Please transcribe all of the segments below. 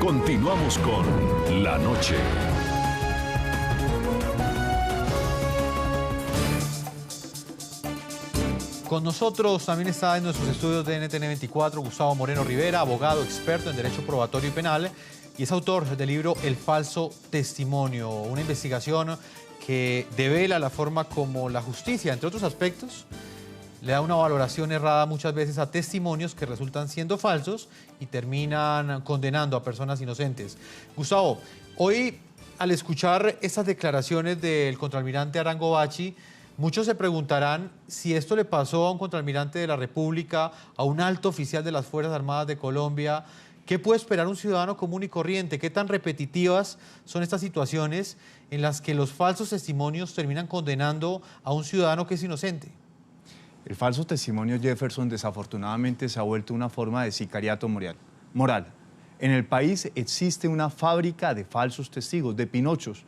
Continuamos con La Noche. Con nosotros también está en nuestros estudios de NTN 24 Gustavo Moreno Rivera, abogado experto en Derecho Probatorio y Penal, y es autor del libro El falso testimonio, una investigación que devela la forma como la justicia, entre otros aspectos, le da una valoración errada muchas veces a testimonios que resultan siendo falsos y terminan condenando a personas inocentes. Gustavo, hoy al escuchar estas declaraciones del contraalmirante Arango Bacci, muchos se preguntarán si esto le pasó a un contraalmirante de la República, a un alto oficial de las Fuerzas Armadas de Colombia. ¿Qué puede esperar un ciudadano común y corriente? ¿Qué tan repetitivas son estas situaciones en las que los falsos testimonios terminan condenando a un ciudadano que es inocente? El falso testimonio, Jefferson, desafortunadamente se ha vuelto una forma de sicariato moral. En el país existe una fábrica de falsos testigos, de pinochos.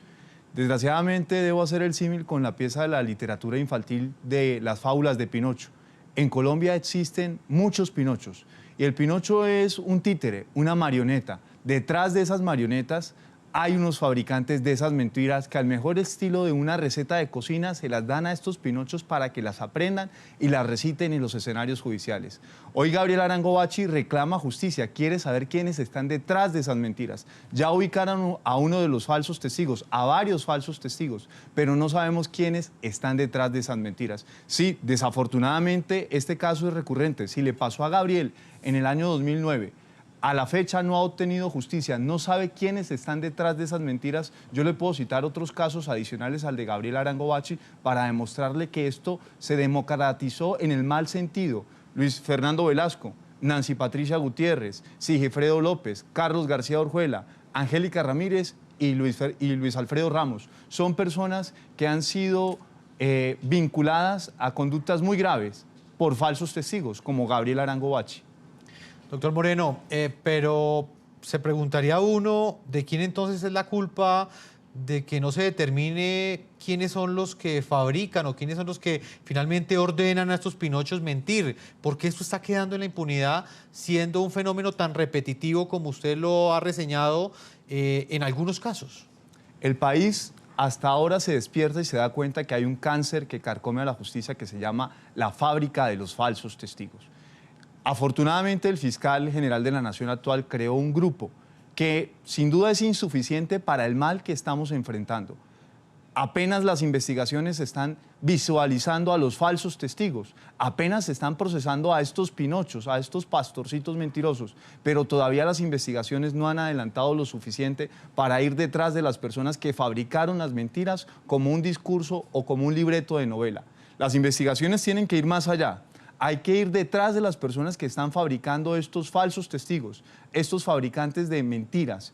Desgraciadamente debo hacer el símil con la pieza de la literatura infantil de las fábulas de Pinocho. En Colombia existen muchos pinochos y el pinocho es un títere, una marioneta. Detrás de esas marionetas hay unos fabricantes de esas mentiras que al mejor estilo de una receta de cocina se las dan a estos pinochos para que las aprendan y las reciten en los escenarios judiciales. Hoy Gabriel Arango Bacci reclama justicia, quiere saber quiénes están detrás de esas mentiras. Ya ubicaron a uno de los falsos testigos, a varios falsos testigos, pero no sabemos quiénes están detrás de esas mentiras. Sí, desafortunadamente este caso es recurrente. Si le pasó a Gabriel en el año 2009, a la fecha no ha obtenido justicia, no sabe quiénes están detrás de esas mentiras. Yo le puedo citar otros casos adicionales al de Gabriel Arango Bacci para demostrarle que esto se democratizó en el mal sentido. Luis Fernando Velasco, Nancy Patricia Gutiérrez, Sigifredo López, Carlos García Orjuela, Angélica Ramírez y Luis Alfredo Ramos. Son personas que han sido vinculadas a conductas muy graves por falsos testigos, como Gabriel Arango Bacci. Doctor Moreno, pero se preguntaría uno de quién entonces es la culpa de que no se determine quiénes son los que fabrican o quiénes son los que finalmente ordenan a estos pinochos mentir. ¿Por qué esto está quedando en la impunidad siendo un fenómeno tan repetitivo como usted lo ha reseñado en algunos casos? El país hasta ahora se despierta y se da cuenta que hay un cáncer que carcome a la justicia que se llama la fábrica de los falsos testigos. Afortunadamente, el fiscal general de la Nación actual creó un grupo que sin duda es insuficiente para el mal que estamos enfrentando. Apenas las investigaciones están visualizando a los falsos testigos, apenas se están procesando a estos pinochos, a estos pastorcitos mentirosos, pero todavía las investigaciones no han adelantado lo suficiente para ir detrás de las personas que fabricaron las mentiras como un discurso o como un libreto de novela. Las investigaciones tienen que ir más allá. Hay que ir detrás de las personas que están fabricando estos falsos testigos, estos fabricantes de mentiras.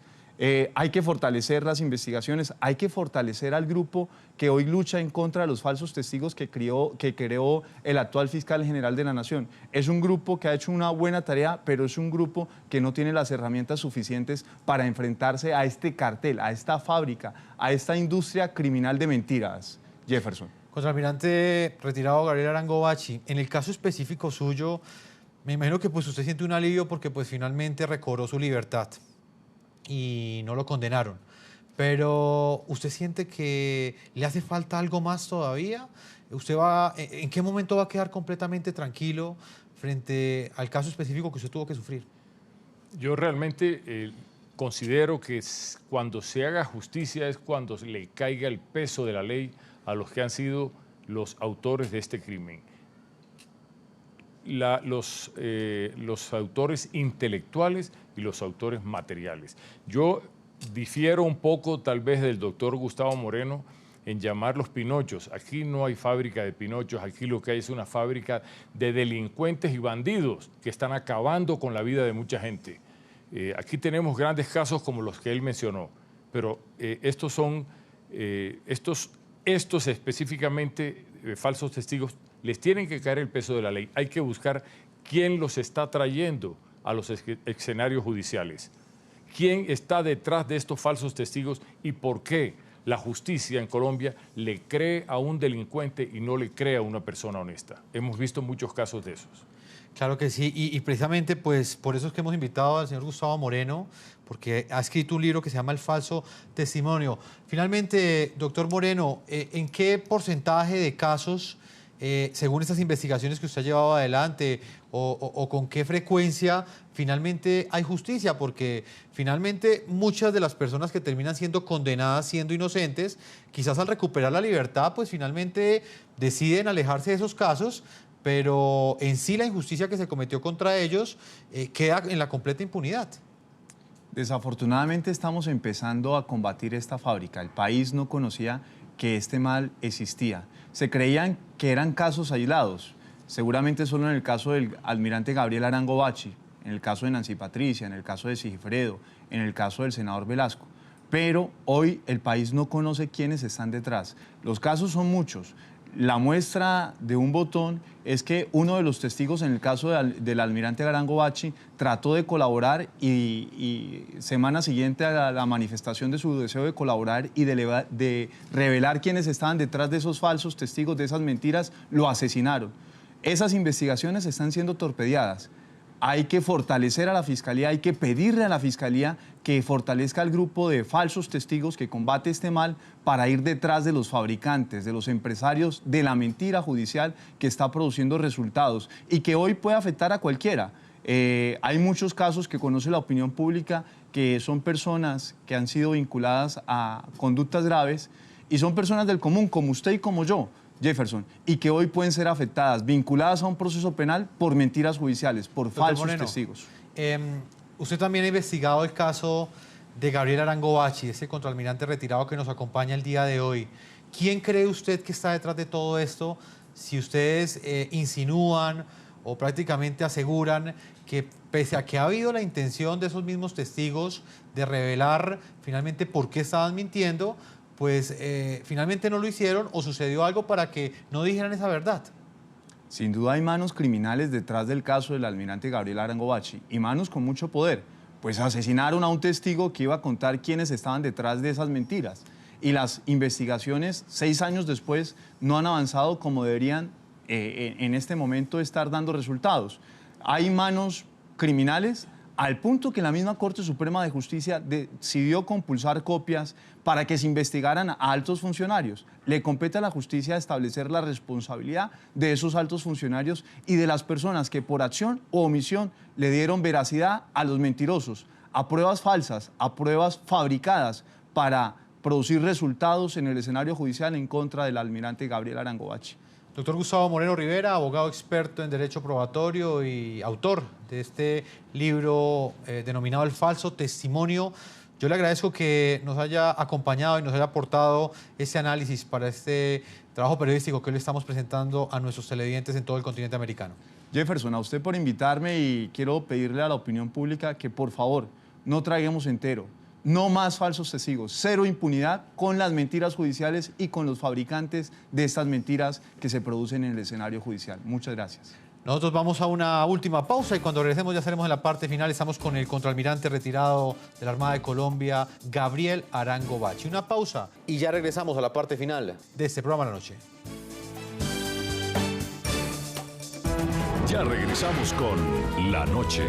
Hay que fortalecer las investigaciones, hay que fortalecer al grupo que hoy lucha en contra de los falsos testigos que creó el actual fiscal general de la Nación. Es un grupo que ha hecho una buena tarea, pero es un grupo que no tiene las herramientas suficientes para enfrentarse a este cartel, a esta fábrica, a esta industria criminal de mentiras. Jefferson. Contraalmirante retirado Gabriel Arango Bacci, en el caso específico suyo, me imagino que pues usted siente un alivio porque pues finalmente recobró su libertad y no lo condenaron. Pero ¿usted siente que le hace falta algo más todavía? ¿En qué momento va a quedar completamente tranquilo frente al caso específico que usted tuvo que sufrir? Yo realmente considero que cuando se haga justicia es cuando le caiga el peso de la ley a los que han sido los autores de este crimen. Los autores intelectuales y los autores materiales. Yo difiero un poco tal vez del doctor Gustavo Moreno en llamarlos pinochos. Aquí no hay fábrica de pinochos, aquí lo que hay es una fábrica de delincuentes y bandidos que están acabando con la vida de mucha gente. Aquí tenemos grandes casos como los que él mencionó, pero estos específicamente falsos testigos les tienen que caer el peso de la ley. Hay que buscar quién los está trayendo a los escenarios judiciales. ¿Quién está detrás de estos falsos testigos y por qué la justicia en Colombia le cree a un delincuente y no le cree a una persona honesta? Hemos visto muchos casos de esos. Claro que sí, y precisamente pues por eso es que hemos invitado al señor Gustavo Moreno, porque ha escrito un libro que se llama El falso testimonio. Finalmente, doctor Moreno, ¿en qué porcentaje de casos, según estas investigaciones que usted ha llevado adelante, o con qué frecuencia finalmente hay justicia? Porque finalmente muchas de las personas que terminan siendo condenadas siendo inocentes, quizás al recuperar la libertad, pues finalmente deciden alejarse de esos casos, pero en sí la injusticia que se cometió contra ellos queda en la completa impunidad. Desafortunadamente estamos empezando a combatir esta fábrica. El país no conocía que este mal existía. Se creían que eran casos aislados, seguramente solo en el caso del almirante Gabriel Arango Bachi, en el caso de Nancy Patricia, en el caso de Sigifredo, en el caso del senador Velasco. Pero hoy el país no conoce quiénes están detrás. Los casos son muchos. La muestra de un botón es que uno de los testigos en el caso del almirante Arango Bachi trató de colaborar y semana siguiente a la manifestación de su deseo de colaborar y de revelar quiénes estaban detrás de esos falsos testigos, de esas mentiras, lo asesinaron. Esas investigaciones están siendo torpedeadas. Hay que fortalecer a la Fiscalía, hay que pedirle a la Fiscalía que fortalezca al grupo de falsos testigos que combate este mal para ir detrás de los fabricantes, de los empresarios, de la mentira judicial que está produciendo resultados y que hoy puede afectar a cualquiera. Hay muchos casos que conoce la opinión pública que son personas que han sido vinculadas a conductas graves y son personas del común, como usted y como yo, Jefferson, y que hoy pueden ser afectadas, vinculadas a un proceso penal por mentiras judiciales, por falsos testigos. Usted también ha investigado el caso de Gabriel Arango Bachi, ese contraalmirante retirado que nos acompaña el día de hoy. ¿Quién cree usted que está detrás de todo esto? Si ustedes insinúan o prácticamente aseguran que pese a que ha habido la intención de esos mismos testigos de revelar finalmente por qué estaban mintiendo, pues finalmente no lo hicieron o sucedió algo para que no dijeran esa verdad. Sin duda hay manos criminales detrás del caso del almirante Gabriel Arango Bachi y manos con mucho poder, pues asesinaron a un testigo que iba a contar quiénes estaban detrás de esas mentiras y las investigaciones 6 años después no han avanzado como deberían en este momento estar dando resultados. Hay manos criminales al punto que la misma Corte Suprema de Justicia decidió compulsar copias para que se investigaran a altos funcionarios. Le compete a la justicia establecer la responsabilidad de esos altos funcionarios y de las personas que por acción o omisión le dieron veracidad a los mentirosos, a pruebas falsas, a pruebas fabricadas para producir resultados en el escenario judicial en contra del almirante Gabriel Arango Bachi. Doctor Gustavo Moreno Rivera, abogado experto en Derecho Probatorio y autor de este libro denominado El falso testimonio. Yo le agradezco que nos haya acompañado y nos haya aportado ese análisis para este trabajo periodístico que hoy le estamos presentando a nuestros televidentes en todo el continente americano. Jefferson, a usted por invitarme y quiero pedirle a la opinión pública que por favor no traguemos entero. No más falsos testigos, cero impunidad con las mentiras judiciales y con los fabricantes de estas mentiras que se producen en el escenario judicial. Muchas gracias. Nosotros vamos a una última pausa y cuando regresemos ya estaremos en la parte final. Estamos con el contraalmirante retirado de la Armada de Colombia, Gabriel Arango Bachi. Una pausa y ya regresamos a la parte final de este programa de la noche. Ya regresamos con La Noche.